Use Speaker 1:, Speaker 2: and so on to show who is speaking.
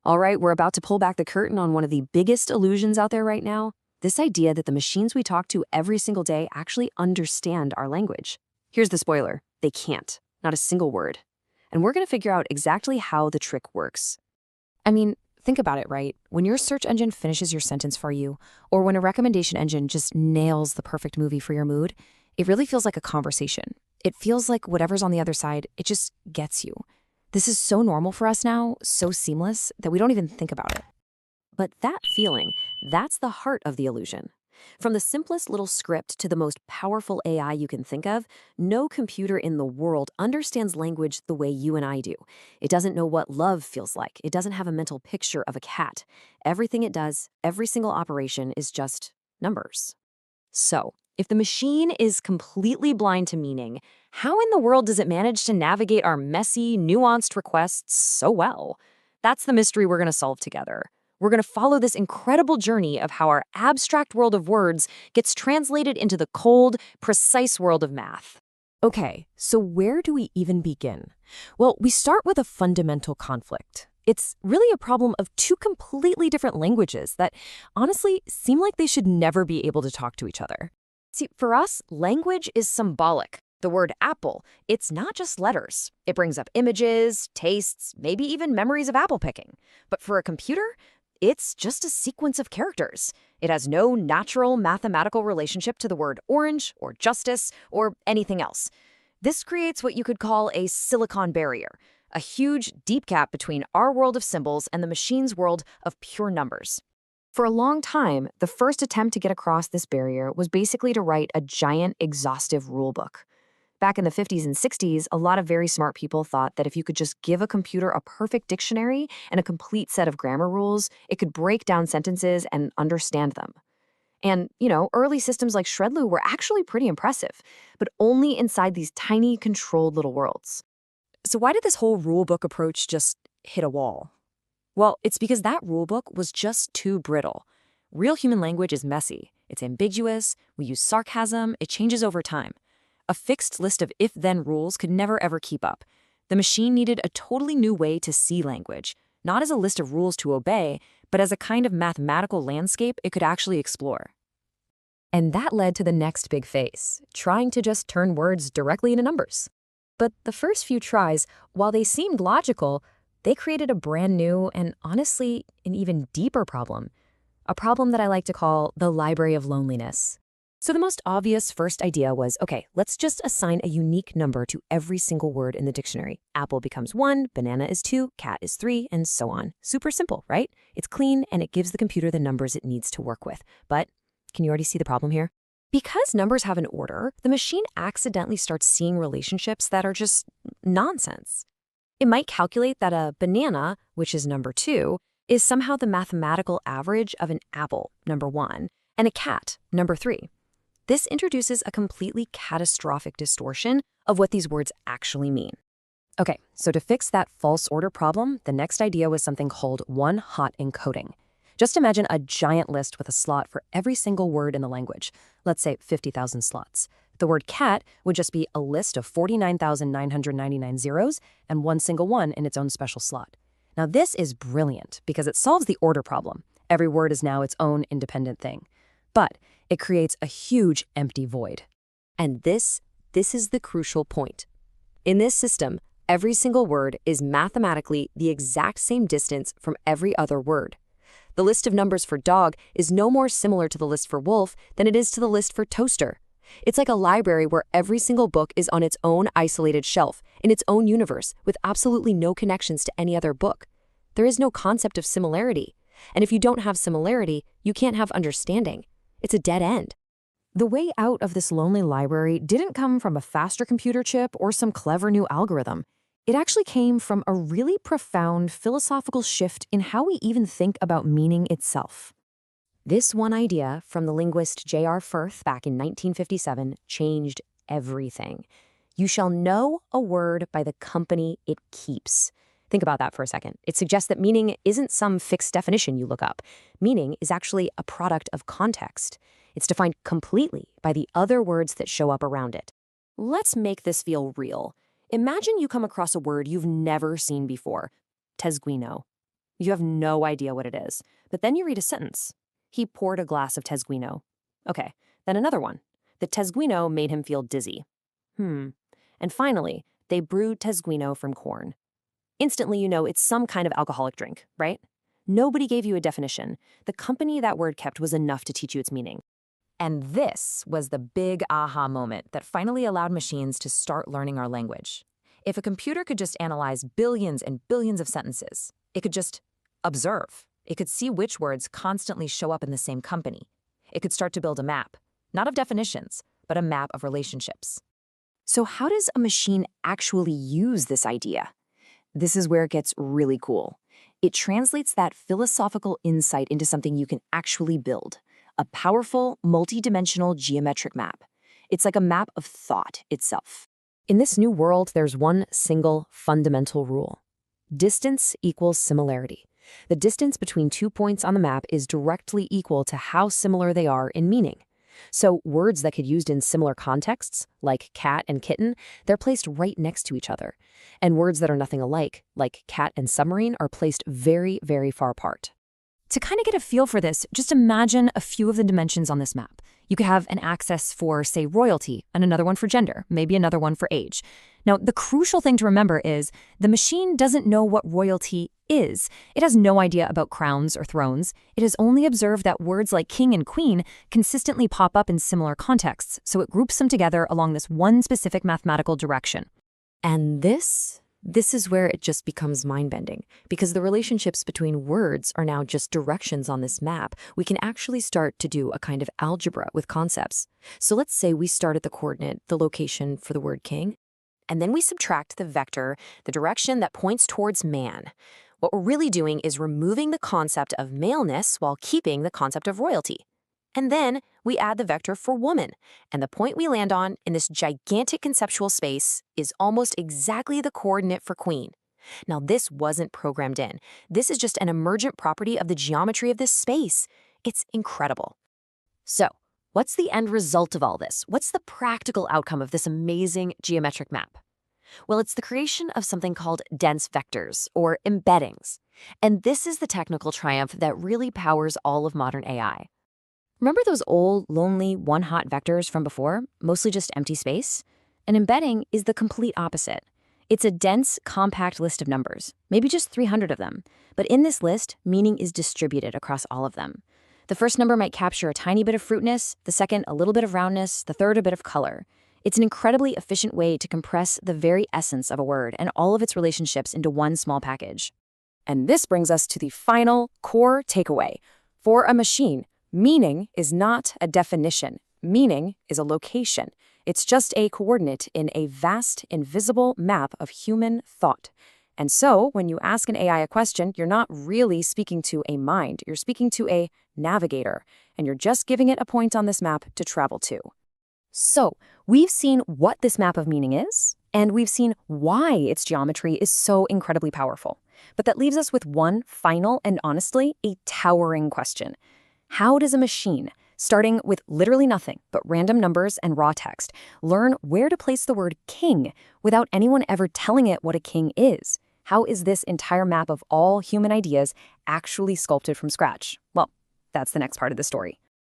Speaker 1: All right, we're about to pull back the curtain on one of the biggest illusions out there right now. This idea that the machines we talk to every single day actually understand our language. Here's the spoiler. They can't. Not a single word. And we're going to figure out exactly how the trick works.
Speaker 2: I mean, think about it, right? When your search engine finishes your sentence for you, or when a recommendation engine just nails the perfect movie for your mood, it really feels like a conversation. It feels like whatever's on the other side, it just gets you. This is so normal for us now, so seamless, that we don't even think about it.
Speaker 1: But that feeling, that's the heart of the illusion. From the simplest little script to the most powerful AI you can think of, no computer in the world understands language the way you and I do. It doesn't know what love feels like. It doesn't have a mental picture of a cat. Everything it does, every single operation is just numbers. So, if the machine is completely blind to meaning, how in the world does it manage to navigate our messy, nuanced requests so well? That's the mystery we're going to solve together. We're going to follow this incredible journey of how our abstract world of words gets translated into the cold, precise world of math.
Speaker 2: Okay, so where do we even begin? Well, we start with a fundamental conflict. It's really a problem of two completely different languages that honestly seem like they should never be able to talk to each other.
Speaker 1: See, for us, language is symbolic. The word apple, it's not just letters. It brings up images, tastes, maybe even memories of apple picking. But for a computer, it's just a sequence of characters. It has no natural mathematical relationship to the word orange or justice or anything else. This creates what you could call a silicon barrier, a huge, deep gap between our world of symbols and the machine's world of pure numbers. For a long time, the first attempt to get across this barrier was basically to write a giant, exhaustive rulebook. Back in the 50s and 60s, a lot of very smart people thought that if you could just give a computer a perfect dictionary and a complete set of grammar rules, it could break down sentences and understand them. And, early systems like Shredlu were actually pretty impressive, but only inside these tiny, controlled little worlds.
Speaker 2: So why did this whole rulebook approach just hit a wall? Well, it's because that rulebook was just too brittle. Real human language is messy. It's ambiguous. We use sarcasm. It changes over time. A fixed list of if-then rules could never ever keep up. The machine needed a totally new way to see language, not as a list of rules to obey, but as a kind of mathematical landscape it could actually explore. And that led to the next big phase, trying to just turn words directly into numbers. But the first few tries, while they seemed logical, they created a brand new and honestly an even deeper problem. A problem that I like to call the library of loneliness. So the most obvious first idea was, okay, let's just assign a unique number to every single word in the dictionary. Apple becomes 1, banana is 2, cat is 3, and so on. Super simple, right? It's clean and it gives the computer the numbers it needs to work with. But can you already see the problem here? Because numbers have an order, the machine accidentally starts seeing relationships that are just nonsense. It might calculate that a banana, which is number 2, is somehow the mathematical average of an apple, number 1, and a cat, number 3. This introduces a completely catastrophic distortion of what these words actually mean. Okay, so to fix that false order problem, the next idea was something called one-hot encoding. Just imagine a giant list with a slot for every single word in the language. Let's say 50,000 slots. The word cat would just be a list of 49,999 zeros and one single one in its own special slot. Now this is brilliant because it solves the order problem. Every word is now its own independent thing. But it creates a huge empty void. And this is the crucial point. In this system, every single word is mathematically the exact same distance from every other word. The list of numbers for dog is no more similar to the list for wolf than it is to the list for toaster. It's like a library where every single book is on its own isolated shelf, in its own universe, with absolutely no connections to any other book. There is no concept of similarity. And if you don't have similarity, you can't have understanding. It's a dead end. The way out of this lonely library didn't come from a faster computer chip or some clever new algorithm. It actually came from a really profound philosophical shift in how we even think about meaning itself. This one idea from the linguist J.R. Firth back in 1957 changed everything. You shall know a word by the company it keeps. Think about that for a second. It suggests that meaning isn't some fixed definition you look up. Meaning is actually a product of context. It's defined completely by the other words that show up around it. Let's make this feel real. Imagine you come across a word you've never seen before, tesguino. You have no idea what it is. But then you read a sentence. He poured a glass of Tesguino. Okay, then another one. The Tesguino made him feel dizzy. And finally, they brewed Tesguino from corn. Instantly, you know it's some kind of alcoholic drink, right? Nobody gave you a definition. The company that word kept was enough to teach you its meaning.
Speaker 1: And this was the big aha moment that finally allowed machines to start learning our language. If a computer could just analyze billions and billions of sentences, it could just observe. It could see which words constantly show up in the same company. It could start to build a map, not of definitions, but a map of relationships.
Speaker 2: So how does a machine actually use this idea? This is where it gets really cool. It translates that philosophical insight into something you can actually build, a powerful, multidimensional geometric map. It's like a map of thought itself.
Speaker 1: In this new world, there's one single fundamental rule. Distance equals similarity. The distance between 2 points on the map is directly equal to how similar they are in meaning. So words that could be used in similar contexts, like cat and kitten, they're placed right next to each other. And words that are nothing alike, like cat and submarine, are placed very, very far apart. To kind of get a feel for this, just imagine a few of the dimensions on this map. You could have an axis for, say, royalty, and another one for gender, maybe another one for age. Now, the crucial thing to remember is the machine doesn't know what royalty is. It has no idea about crowns or thrones. It has only observed that words like king and queen consistently pop up in similar contexts, so it groups them together along this one specific mathematical direction. And this is where it just becomes mind-bending, because the relationships between words are now just directions on this map. We can actually start to do a kind of algebra with concepts. So let's say we start at the coordinate, the location for the word king, and then we subtract the vector, the direction that points towards man. What we're really doing is removing the concept of maleness while keeping the concept of royalty. And then we add the vector for woman, and the point we land on in this gigantic conceptual space is almost exactly the coordinate for queen. Now, this wasn't programmed in. This is just an emergent property of the geometry of this space. It's incredible. So, what's the end result of all this? What's the practical outcome of this amazing geometric map? Well, it's the creation of something called dense vectors, or embeddings. And this is the technical triumph that really powers all of modern AI. Remember those old, lonely, one-hot vectors from before, mostly just empty space? An embedding is the complete opposite. It's a dense, compact list of numbers, maybe just 300 of them. But in this list, meaning is distributed across all of them. The first number might capture a tiny bit of fruitness, the second a little bit of roundness, the third a bit of color. It's an incredibly efficient way to compress the very essence of a word and all of its relationships into one small package.
Speaker 2: And this brings us to the final core takeaway. For a machine, meaning is not a definition. Meaning is a location. It's just a coordinate in a vast, invisible map of human thought. And so, when you ask an AI a question, you're not really speaking to a mind. You're speaking to a navigator, and you're just giving it a point on this map to travel to.
Speaker 1: So, we've seen what this map of meaning is, and we've seen why its geometry is so incredibly powerful. But that leaves us with one final and honestly a towering question. How does a machine, starting with literally nothing but random numbers and raw text, learn where to place the word king without anyone ever telling it what a king is? How is this entire map of all human ideas actually sculpted from scratch? Well, that's the next part of the story.